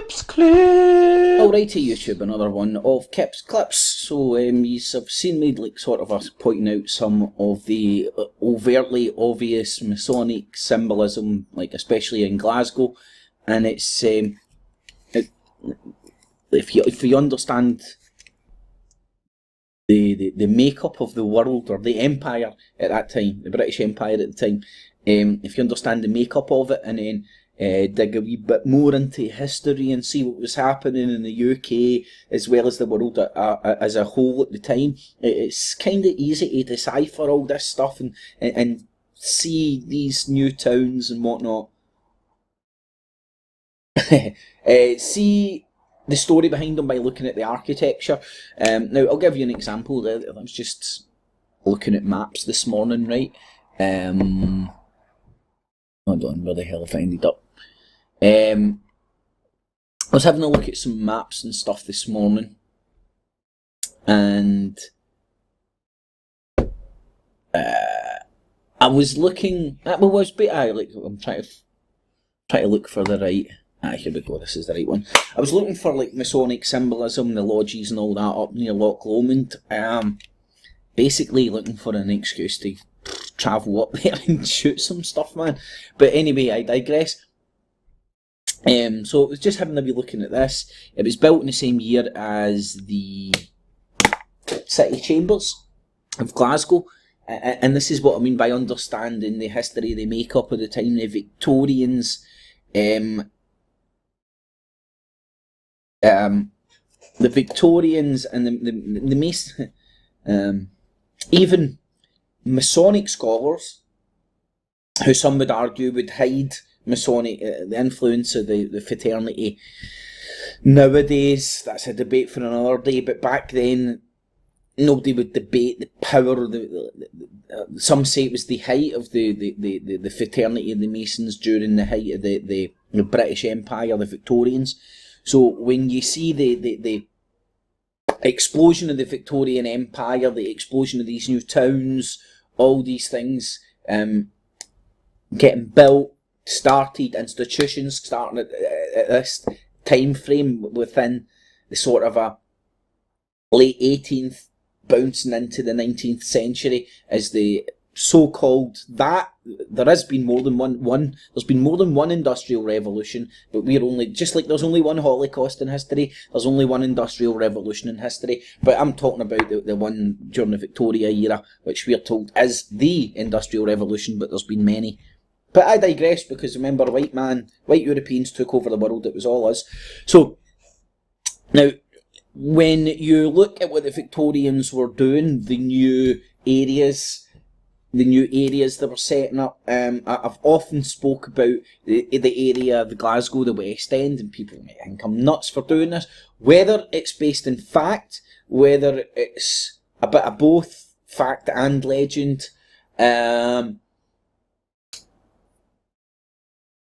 Kips Clip! Alrighty YouTube, another one of Kips Clips. So you've seen me like sort of us pointing out some of the overtly obvious Masonic symbolism, like especially in Glasgow, and it's if you understand the makeup of the world, or the empire at that time, the British Empire at the time, if you understand the makeup of it, and then dig a wee bit more into history and see what was happening in the UK as well as the world as a whole at the time, it's kind of easy to decipher all this stuff and see these new towns and whatnot. See the story behind them by looking at the architecture. Now, I'll give you an example. I was just looking at maps this morning, right? Hold on, where the hell I found it up? I was having a look at some maps and stuff this morning, and I was looking at I'm trying to look for the right. Here we go, this is the right one. I was looking for like Masonic symbolism, the lodges and all that up near Loch Lomond. Basically looking for an excuse to travel up there and shoot some stuff, man. But anyway, I digress. So it was just having a wee looking at this. It was built in the same year as the City Chambers of Glasgow. And this is what I mean by understanding the history, the makeup of the time. The Victorians, and even Masonic scholars, who some would argue would hide Masonic, the influence of the fraternity. Nowadays, that's a debate for another day, but back then, nobody would debate the power of some say it was the height of the fraternity of the Masons during the height of the British Empire, the Victorians. So when you see the explosion of the Victorian Empire, the explosion of these new towns, all these things getting built, started, institutions starting at this time frame within the sort of a late 18th bouncing into the 19th century, as the so-called there has been more than one there's been more than one industrial revolution, but we're only, just like there's only one Holocaust in history, there's only one industrial revolution in history, but I'm talking about the one during the Victoria era, which we're told is the industrial revolution, but there's been many. But I digress, because remember, white Europeans took over the world, it was all us. So now, when you look at what the Victorians were doing, the new areas they were setting up, I've often spoke about the area of Glasgow, the West End, and people might think I'm nuts for doing this. Whether it's based in fact, whether it's a bit of both fact and legend,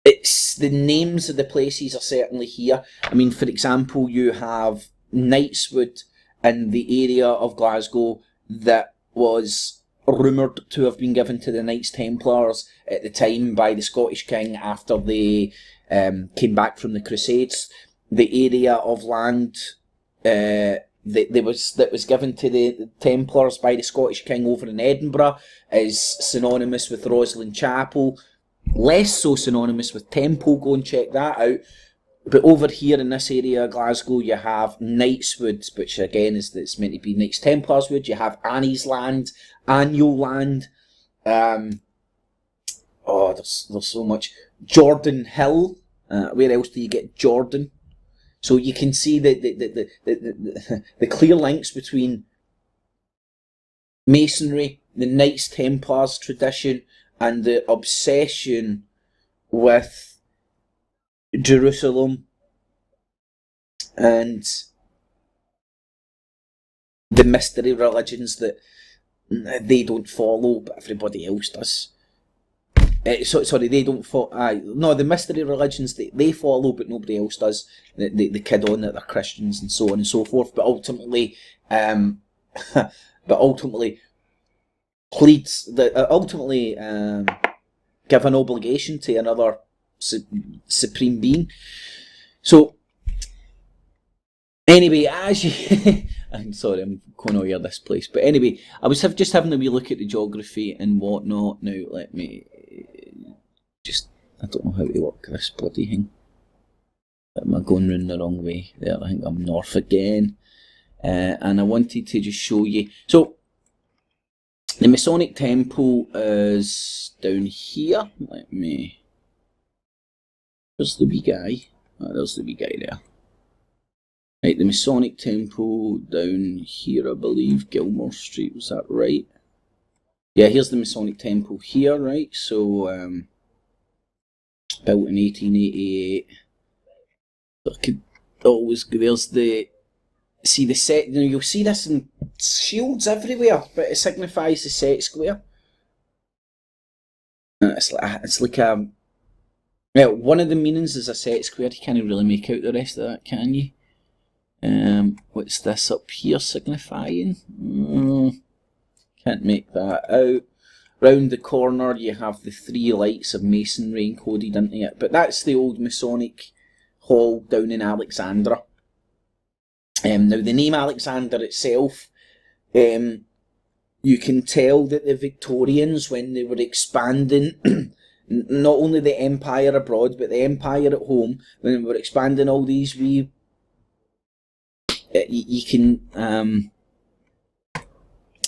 it's the names of the places are certainly here. I mean, for example, you have Knightswood in the area of Glasgow that was rumoured to have been given to the Knights Templars at the time by the Scottish King after they came back from the Crusades. The area of land that was given to the Templars by the Scottish King over in Edinburgh is synonymous with Rosslyn Chapel. Less so synonymous with Temple, go and check that out. But over here in this area of Glasgow, you have Knightswood, which again it's meant to be Knights Templars Wood. You have Annie's Land, Annual Land. There's so much. Jordan Hill. Where else do you get Jordan? So you can see the clear links between Masonry, the Knights Templars tradition, and the obsession with Jerusalem and the mystery religions that they don't follow, but everybody else does. They don't follow. No, the mystery religions they follow, but nobody else does. They kid on that they're Christians and so on and so forth. But ultimately, give an obligation to another supreme being. So Anyway, as you... I'm sorry, I'm going over this place. But anyway, I was just having a wee look at the geography and whatnot. Now, let me just... I don't know how to work this bloody thing. Am I going round the wrong way? There, I think I'm north again. And I wanted to just show you... So, the Masonic Temple is down here. Let me... There's the wee guy. Oh, there's the wee guy there. Right, the Masonic Temple down here, I believe, Gilmore Street, was that right? Yeah, here's the Masonic Temple here, right? So, built in 1888. I could always, there's the, see the set, you know, you'll see this in shields everywhere, but it signifies the set square. It's like a, well, one of the meanings is a set square. You can't really make out the rest of that, can you? What's this up here signifying? Can't make that out. Round the corner you have the 3 lights of masonry encoded into it, but that's the old Masonic hall down in Alexandria. Now the name Alexander itself, you can tell that the Victorians, when they were expanding not only the empire abroad but the empire at home, when they were expanding all these wee, you can,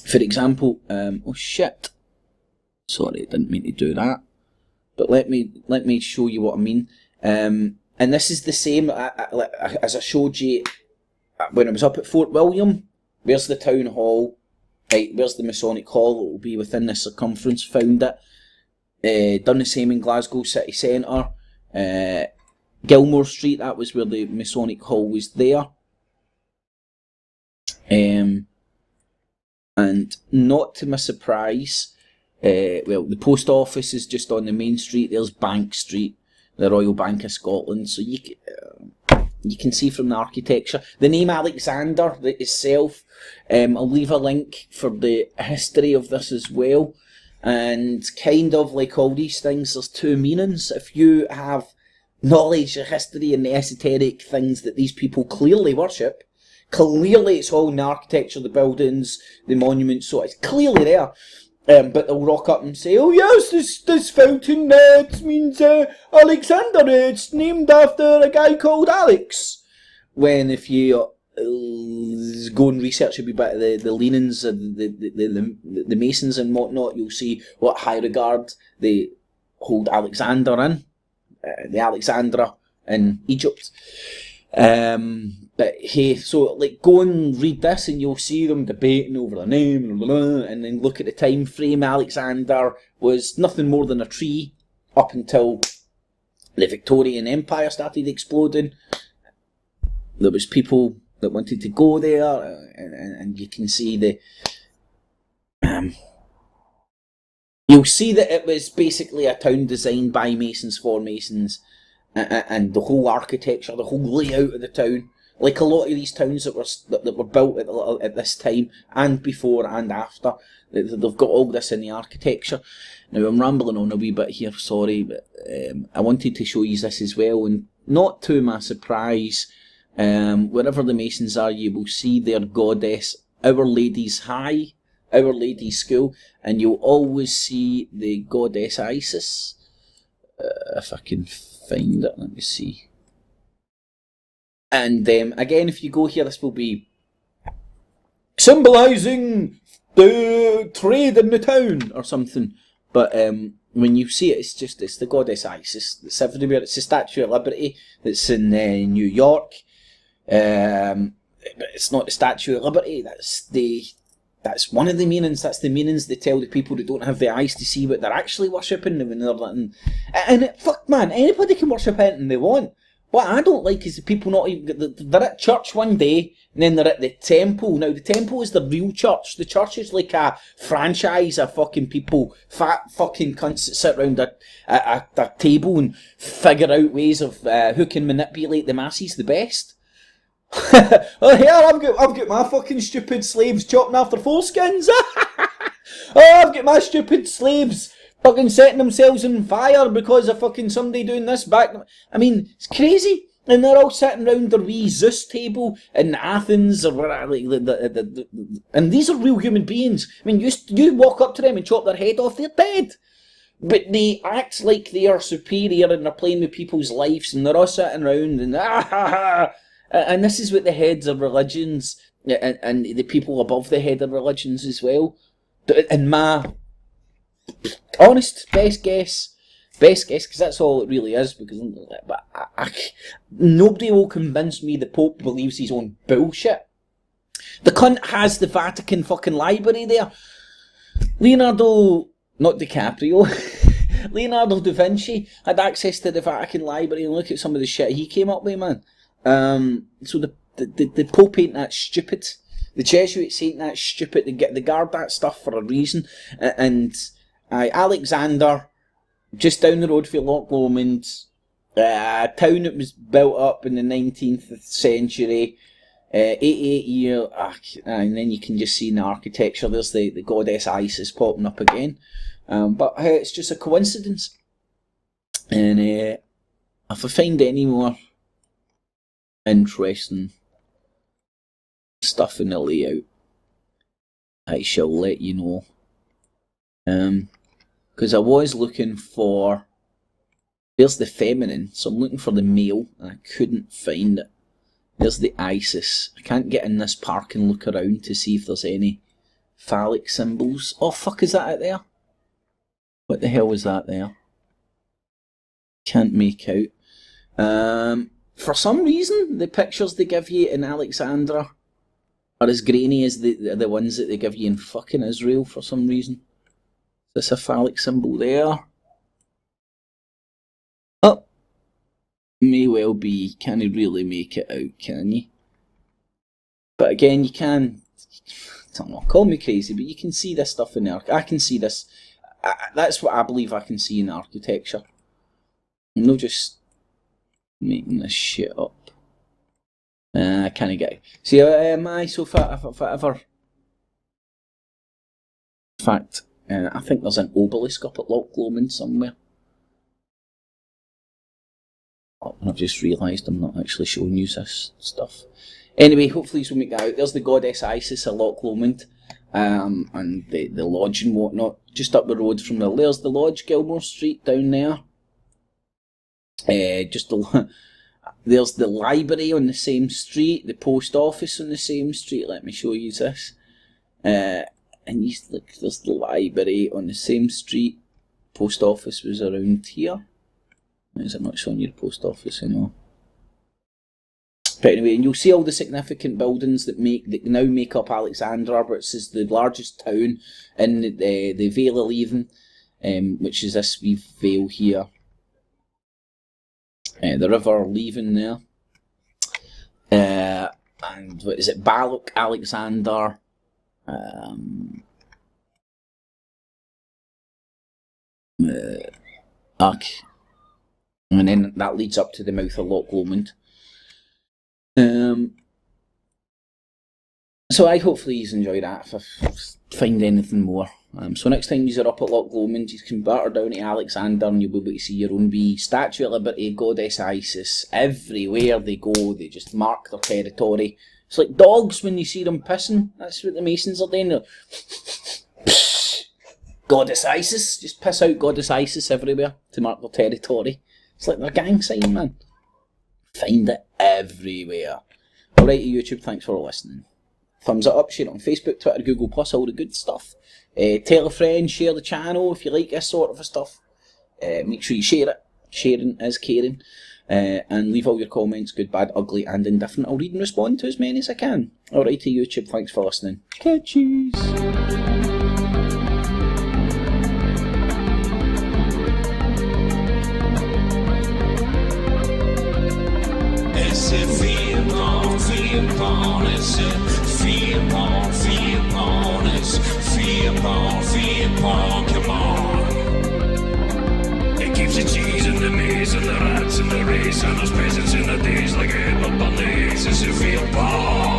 for example, oh shit, sorry, I didn't mean to do that, but let me show you what I mean. And this is the same as I showed you when I was up at Fort William. Where's the town hall? Right, where's the Masonic hall? It will be within the circumference. Found it. Done the same in Glasgow City Centre. Gilmore Street, that was where the Masonic hall was there. And not to my surprise, well, the post office is just on the main street. There's Bank Street, the Royal Bank of Scotland. So you can see from the architecture. The name Alexander itself, I'll leave a link for the history of this as well. And kind of like all these things, there's 2 meanings. If you have knowledge of history and the esoteric things that these people clearly worship, clearly it's all in the architecture, the buildings, the monuments, so it's clearly there. But they'll rock up and say, oh yes, this fountain it means Alexander, it's named after a guy called Alex. When if you go and research a wee bit of the leanings of the Masons and whatnot, you'll see what high regard they hold Alexander in, the Alexandria in Egypt. But hey, so like go and read this and you'll see them debating over the name, and then look at the time frame. Alexander was nothing more than a tree up until the Victorian Empire started exploding. There was people that wanted to go there, and you can see the you'll see that it was basically a town designed by Masons for Masons, and the whole architecture, the whole layout of the town, like a lot of these towns that were built at this time and before and after, they've got all this in the architecture. Now I'm rambling on a wee bit here, sorry, but I wanted to show you this as well, and not to my surprise, wherever the Masons are, you will see their goddess, Our Lady's High, Our Lady's School, and you'll always see the goddess Isis. If I can find it, let me see. And again, if you go here, this will be symbolising the trade in the town or something. But when you see it, it's the goddess Isis. It's everywhere. It's the Statue of Liberty that's in New York. But it's not the Statue of Liberty. That's one of the meanings. That's the meanings they tell the people that don't have the eyes to see what they're actually worshipping. And fuck man, anybody can worship anything they want. What I don't like is the people not even... They're at church one day, and then they're at the temple. Now, the temple is the real church. The church is like a franchise of fucking people, fat fucking cunts that sit around a table and figure out ways of who can manipulate the masses the best. Oh, here, I've got my fucking stupid slaves chopping after foreskins. Oh, I've got my stupid slaves fucking setting themselves on fire because of fucking somebody doing this back. I mean, it's crazy. And they're all sitting round their wee Zeus table in Athens, or whatever, and these are real human beings. I mean, you walk up to them and chop their head off, they're dead. But they act like they are superior and they're playing with people's lives, and they're all sitting around and and this is what the heads of religions and the people above the head of religions as well. And my honest best guess, because that's all it really is. Because nobody will convince me the Pope believes his own bullshit. The cunt has the Vatican fucking library there. Not DiCaprio. Leonardo da Vinci had access to the Vatican library, and look at some of the shit he came up with, man. So the Pope ain't that stupid. The Jesuits ain't that stupid. They guard that stuff for a reason. And Alexander, just down the road from Loch Lomond, a town that was built up in the 19th century, 88 year, and then you can just see in the architecture, there's the goddess Isis popping up again. But it's just a coincidence. And if I find any more interesting stuff in the layout, I shall let you know. Because I was looking for, there's the feminine, so I'm looking for the male, and I couldn't find it. There's the Isis. I can't get in this park and look around to see if there's any phallic symbols. Oh fuck, is that out there? What the hell was that there? Can't make out. For some reason, the pictures they give you in Alexandria are as grainy as the ones that they give you in fucking Israel for some reason. Is this a phallic symbol there? Oh, may well be. Can you really make it out, can you? But again, you can, I don't know, call me crazy, but you can see this stuff in there. I can see this. That's what I believe I can see in architecture. I'm not just making this shit up. I can't get it. See, so if I ever... In fact, I think there's an obelisk up at Loch Lomond somewhere. Oh, I've just realised I'm not actually showing you this stuff. Anyway, hopefully you'll make that out. There's the goddess Isis at Loch Lomond. And the lodge and whatnot, just up the road from there. There's the lodge, Gilmore Street, down there. There's the library on the same street, the post office on the same street. Let me show you this. And you look, there's the library on the same street. Post office was around here. Is it not showing you the post office anymore? But anyway, and you'll see all the significant buildings that now make up Alexandria, which is the largest town in the Vale of Leven, which is this wee vale here. The river Leven there. And what is it? Balloch, Alexander. And then that leads up to the mouth of Loch Lomond. So hopefully you enjoy that. If I find anything more, so next time you're up at Loch Lomond, you can batter down to Alexander and you'll be able to see your own wee Statue of Liberty, Goddess Isis. Everywhere they go, they just mark their territory. It's like dogs when you see them pissing. That's what the Masons are doing. Goddess Isis, just piss out Goddess Isis everywhere to mark their territory. It's like their gang sign, man. Find it everywhere. Alright, YouTube, thanks for listening. Thumbs it up, share it on Facebook, Twitter, Google+, all the good stuff. Tell a friend, share the channel if you like this sort of stuff. Make sure you share it. Sharing is caring. And leave all your comments, good, bad, ugly, and indifferent. I'll read and respond to as many as I can. Alright, YouTube, thanks for listening. Catches. F.E.A.R, come on. It keeps the cheese and the maize and the rats and the race and those peasants in the days like Edward Bundy's. It's F.E.A.R.